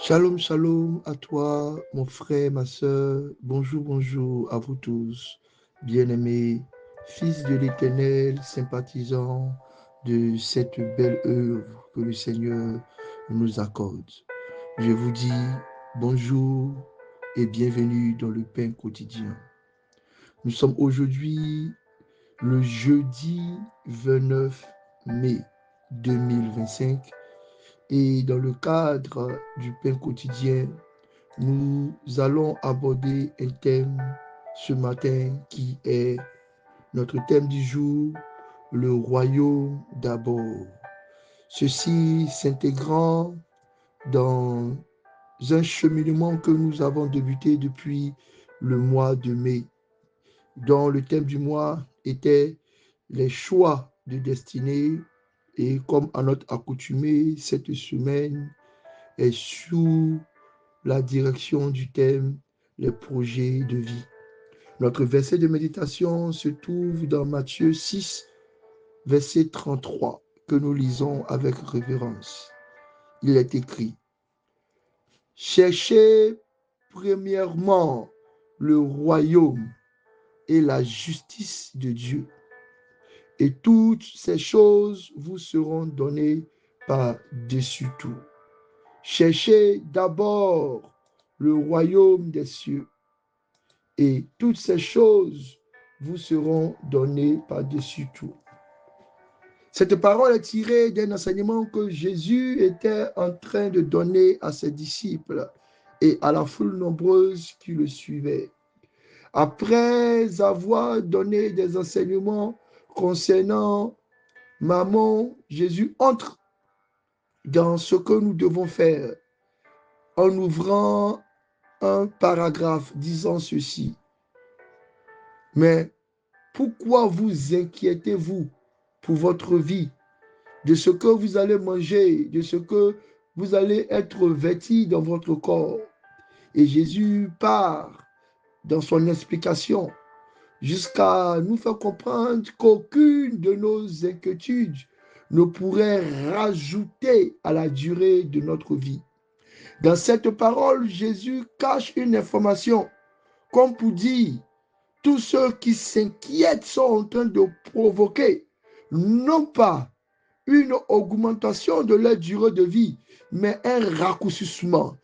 Shalom, shalom à toi, mon frère, ma soeur. Bonjour, bonjour à vous tous, bien-aimés, fils de l'Éternel, sympathisants de cette belle œuvre que le Seigneur nous accorde. Je vous dis bonjour et bienvenue dans le pain quotidien. Nous sommes aujourd'hui le jeudi 29 mai 2025 et dans le cadre du pain quotidien, nous allons aborder un thème ce matin qui est notre thème du jour, le royaume d'abord. Ceci s'intégrant dans un cheminement que nous avons débuté depuis le mois de mai, dont le thème du mois était les choix de destinée. Et comme à notre accoutumée, cette semaine est sous la direction du thème les projets de vie. Notre verset de méditation se trouve dans Matthieu 6, verset 33, que nous lisons avec révérence. Il est écrit: cherchez premièrement le royaume et la justice de Dieu, et toutes ces choses vous seront données par-dessus tout. Cherchez d'abord le royaume des cieux, et toutes ces choses vous seront données par-dessus tout. Cette parole est tirée d'un enseignement que Jésus était en train de donner à ses disciples et à la foule nombreuse qui le suivait. Après avoir donné des enseignements concernant Mammon, Jésus entre dans ce que nous devons faire en ouvrant un paragraphe disant ceci: mais pourquoi vous inquiétez-vous pour votre vie, de ce que vous allez manger, de ce que vous allez être vêtis dans votre corps? Et Jésus part dans son explication jusqu'à nous faire comprendre qu'aucune de nos inquiétudes ne pourrait rajouter à la durée de notre vie. Dans cette parole, Jésus cache une information, comme pour dire: tous ceux qui s'inquiètent sont en train de provoquer non pas une augmentation de leur durée de vie, mais un raccourcissement,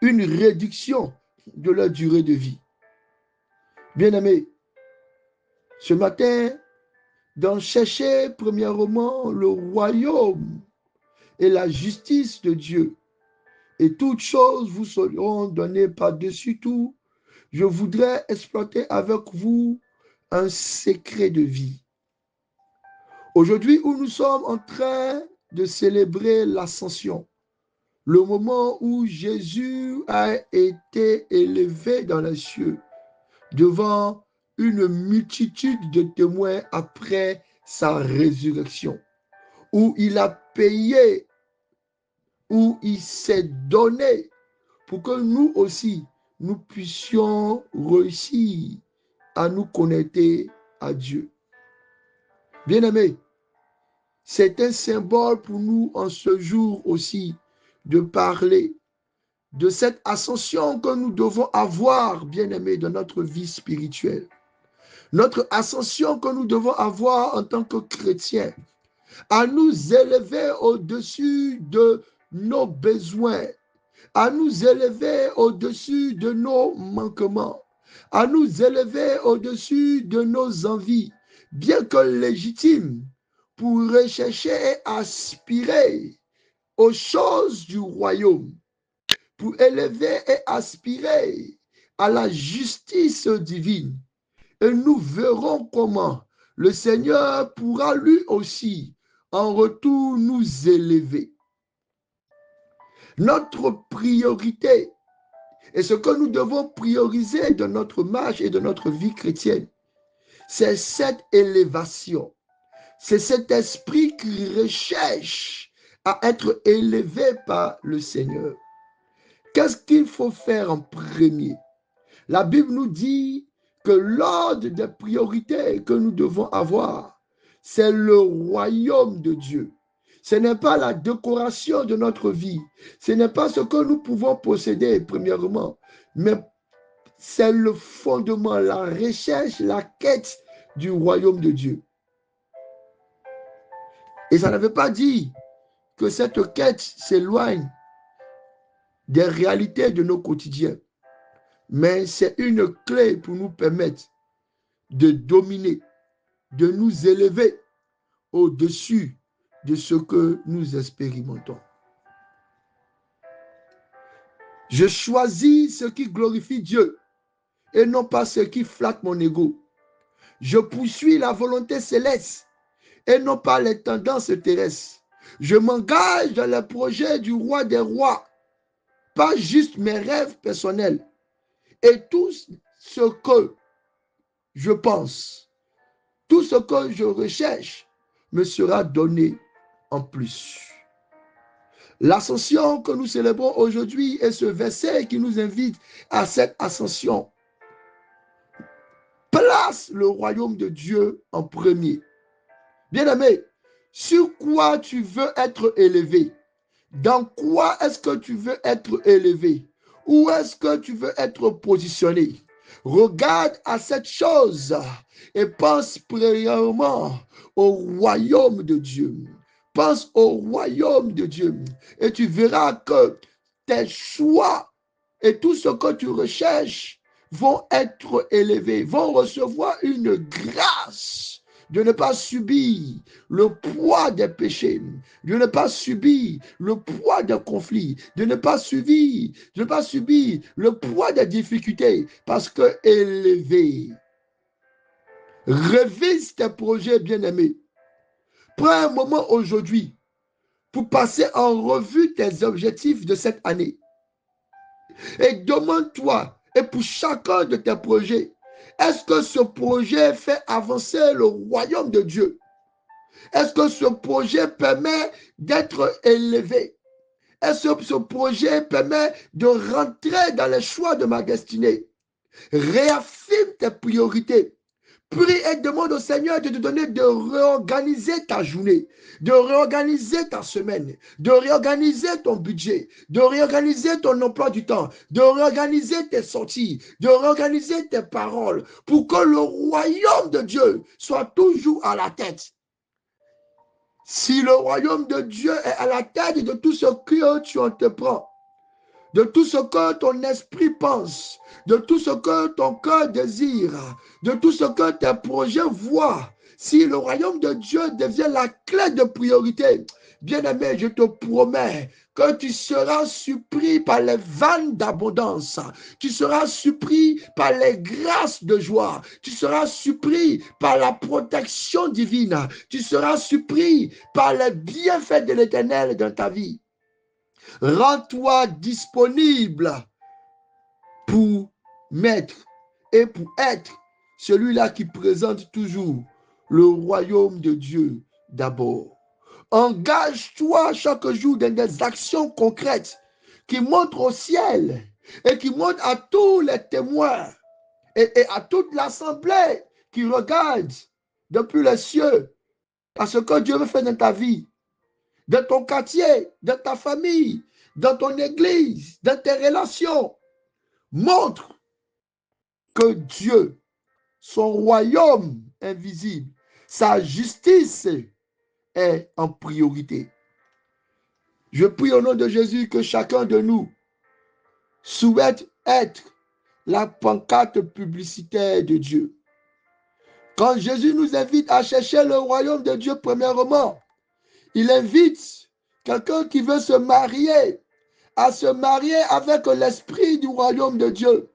une réduction de leur durée de vie. Bien-aimés, ce matin, dans chercher premièrement le royaume et la justice de Dieu, et toutes choses vous seront données par-dessus tout, je voudrais exploiter avec vous un secret de vie. Aujourd'hui où nous sommes en train de célébrer l'ascension, le moment où Jésus a été élevé dans les cieux devant une multitude de témoins après sa résurrection, où il a payé, où il s'est donné pour que nous aussi, nous puissions réussir à nous connecter à Dieu. Bien-aimés, c'est un symbole pour nous en ce jour aussi de parler de cette ascension que nous devons avoir, bien-aimés, dans notre vie spirituelle. Notre ascension que nous devons avoir en tant que chrétiens, à nous élever au-dessus de nos besoins, à nous élever au-dessus de nos manquements, à nous élever au-dessus de nos envies, bien que légitimes, pour rechercher et aspirer aux choses du royaume, pour élever et aspirer à la justice divine. Et nous verrons comment le Seigneur pourra lui aussi en retour nous élever. Notre priorité et ce que nous devons prioriser dans notre marche et dans notre vie chrétienne, c'est cette élévation. C'est cet esprit qui recherche à être élevé par le Seigneur. Qu'est-ce qu'il faut faire en premier? La Bible nous dit que l'ordre des priorités que nous devons avoir, c'est le royaume de Dieu. Ce n'est pas la décoration de notre vie. Ce n'est pas ce que nous pouvons posséder, premièrement. Mais c'est le fondement, la recherche, la quête du royaume de Dieu. Et ça ne veut pas dire que cette quête s'éloigne des réalités de nos quotidiens. Mais c'est une clé pour nous permettre de dominer, de nous élever au-dessus de ce que nous expérimentons. Je choisis ce qui glorifie Dieu et non pas ce qui flatte mon ego. Je poursuis la volonté céleste et non pas les tendances terrestres. Je m'engage dans le projet du roi des rois, pas juste mes rêves personnels. Et tout ce que je pense, tout ce que je recherche me sera donné en plus. L'ascension que nous célébrons aujourd'hui est ce verset qui nous invite à cette ascension. Place le royaume de Dieu en premier. Bien-aimé, sur quoi tu veux être élevé? Dans quoi est-ce que tu veux être élevé? Où est-ce que tu veux être positionné? Regarde à cette chose et pense premièrement au royaume de Dieu. Pense au royaume de Dieu et tu verras que tes choix et tout ce que tu recherches vont être élevés, vont recevoir une grâce de ne pas subir le poids des péchés, de ne pas subir le poids des conflits, de ne pas subir le poids des difficultés, parce que élevé, révise tes projets bien-aimés. Prends un moment aujourd'hui pour passer en revue tes objectifs de cette année et demande-toi, et pour chacun de tes projets, est-ce que ce projet fait avancer le royaume de Dieu? Est-ce que ce projet permet d'être élevé? Est-ce que ce projet permet de rentrer dans les choix de ma destinée? Réaffirme tes priorités. Prie et demande au Seigneur de te donner de réorganiser ta journée, de réorganiser ta semaine, de réorganiser ton budget, de réorganiser ton emploi du temps, de réorganiser tes sorties, de réorganiser tes paroles pour que le royaume de Dieu soit toujours à la tête. Si le royaume de Dieu est à la tête de tout ce que tu entreprends, de tout ce que ton esprit pense, de tout ce que ton cœur désire, de tout ce que tes projets voient, si le royaume de Dieu devient la clé de priorité, bien-aimé, je te promets que tu seras surpris par les vannes d'abondance, tu seras surpris par les grâces de joie, tu seras surpris par la protection divine, tu seras surpris par les bienfaits de l'Éternel dans ta vie. Rends-toi disponible pour mettre et pour être celui-là qui présente toujours le royaume de Dieu d'abord. Engage-toi chaque jour dans des actions concrètes qui montrent au ciel et qui montrent à tous les témoins et à toute l'assemblée qui regarde depuis les cieux à ce que Dieu veut faire dans ta vie, dans ton quartier, dans ta famille, dans ton église, dans tes relations. Montre que Dieu, son royaume invisible, sa justice est en priorité. Je prie au nom de Jésus que chacun de nous souhaite être la pancarte publicitaire de Dieu. Quand Jésus nous invite à chercher le royaume de Dieu premièrement, il invite quelqu'un qui veut se marier à se marier avec l'esprit du royaume de Dieu.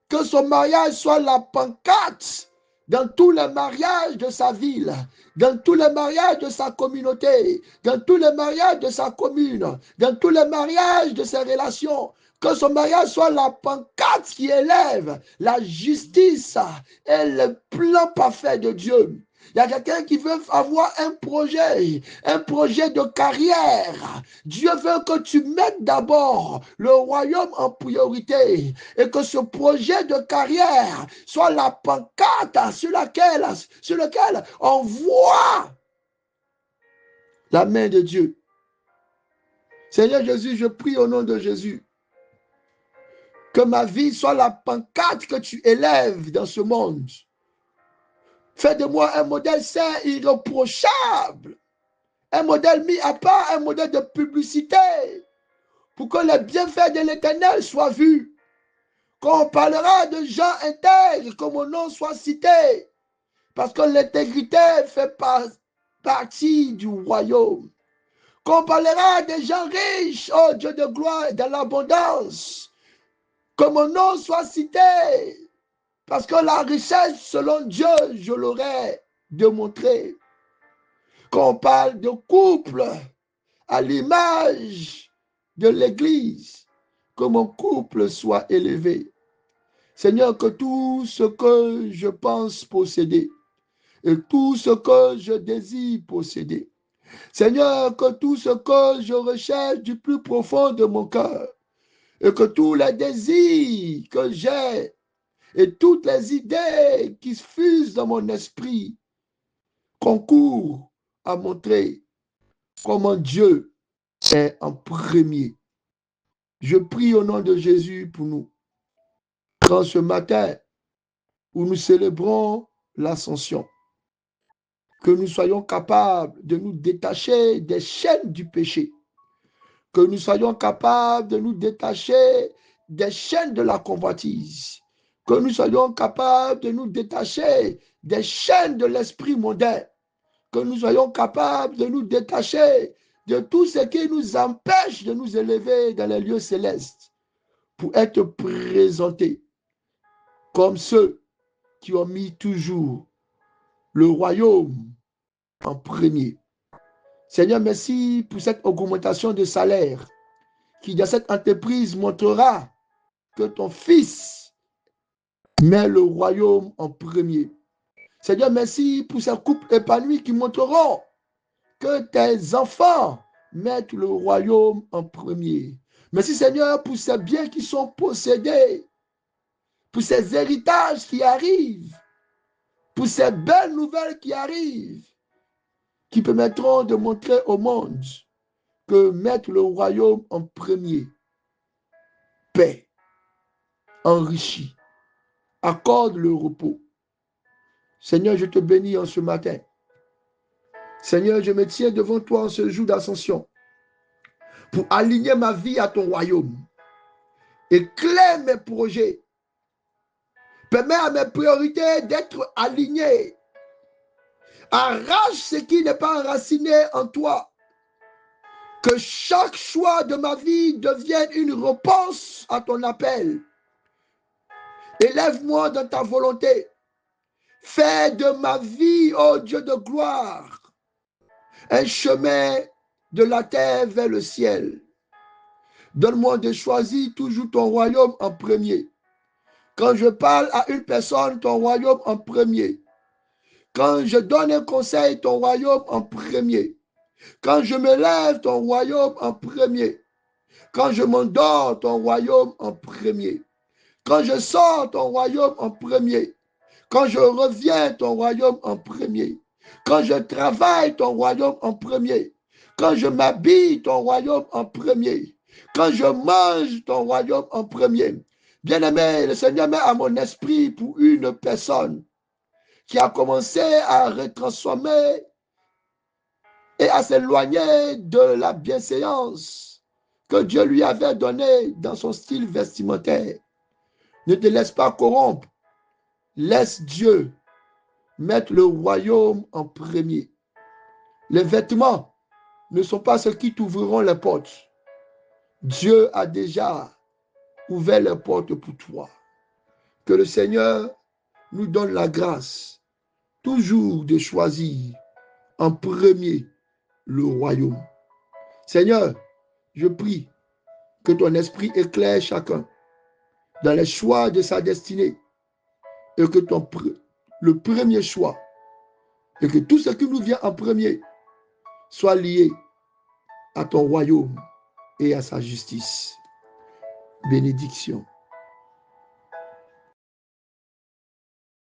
Que son mariage soit la pancarte dans tous les mariages de sa ville, dans tous les mariages de sa communauté, dans tous les mariages de sa commune, dans tous les mariages de ses relations. Que son mariage soit la pancarte qui élève la justice et le plan parfait de Dieu. Il y a quelqu'un qui veut avoir un projet de carrière. Dieu veut que tu mettes d'abord le royaume en priorité et que ce projet de carrière soit la pancarte sur laquelle on voit la main de Dieu. Seigneur Jésus, je prie au nom de Jésus que ma vie soit la pancarte que tu élèves dans ce monde. Fais de moi un modèle saint, irréprochable, un modèle mis à part, un modèle de publicité, pour que les bienfaits de l'Éternel soient vus. Quand on parlera de gens intègres, que mon nom soit cité, parce que l'intégrité fait partie du royaume. Quand on parlera des gens riches, oh Dieu de gloire, de l'abondance, que mon nom soit cité, parce que la richesse, selon Dieu, je l'aurais démontré. Quand on parle de couple, à l'image de l'Église, que mon couple soit élevé. Seigneur, que tout ce que je pense posséder et tout ce que je désire posséder, Seigneur, que tout ce que je recherche du plus profond de mon cœur et que tous les désirs que j'ai et toutes les idées qui fusent dans mon esprit concourent à montrer comment Dieu est en premier. Je prie au nom de Jésus pour nous. Quand ce matin où nous célébrons l'ascension, que nous soyons capables de nous détacher des chaînes du péché, que nous soyons capables de nous détacher des chaînes de la convoitise, que nous soyons capables de nous détacher des chaînes de l'esprit mondain, que nous soyons capables de nous détacher de tout ce qui nous empêche de nous élever dans les lieux célestes pour être présentés comme ceux qui ont mis toujours le royaume en premier. Seigneur, merci pour cette augmentation de salaire qui, dans cette entreprise, montrera que ton Fils met le royaume en premier. Seigneur, merci pour ces couples épanouis qui montreront que tes enfants mettent le royaume en premier. Merci, Seigneur, pour ces biens qui sont possédés, pour ces héritages qui arrivent, pour ces belles nouvelles qui arrivent, qui permettront de montrer au monde que mettre le royaume en premier, paix, enrichit, accorde le repos. Seigneur, je te bénis en ce matin. Seigneur, je me tiens devant toi en ce jour d'ascension pour aligner ma vie à ton royaume. Éclaire mes projets. Permets à mes priorités d'être alignées. Arrache ce qui n'est pas enraciné en toi. Que chaque choix de ma vie devienne une réponse à ton appel. Élève-moi dans ta volonté. Fais de ma vie, ô Dieu de gloire, un chemin de la terre vers le ciel. Donne-moi de choisir toujours ton royaume en premier. Quand je parle à une personne, ton royaume en premier. Quand je donne un conseil, ton royaume en premier. Quand je me lève, ton royaume en premier. Quand je m'endors, ton royaume en premier. Quand je sors, ton royaume en premier. Quand je reviens, ton royaume en premier. Quand je travaille, ton royaume en premier. Quand je m'habille, ton royaume en premier. Quand je mange, ton royaume en premier. Bien-aimé, le Seigneur met à mon esprit pour une personne qui a commencé à retransformer et à s'éloigner de la bienséance que Dieu lui avait donnée dans son style vestimentaire. Ne te laisse pas corrompre. Laisse Dieu mettre le royaume en premier. Les vêtements ne sont pas ceux qui t'ouvriront les portes. Dieu a déjà ouvert les portes pour toi. Que le Seigneur nous donne la grâce toujours de choisir en premier le royaume. Seigneur, je prie que ton esprit éclaire chacun dans les choix de sa destinée et que le premier choix et que tout ce qui nous vient en premier soit lié à ton royaume et à sa justice. Bénédiction.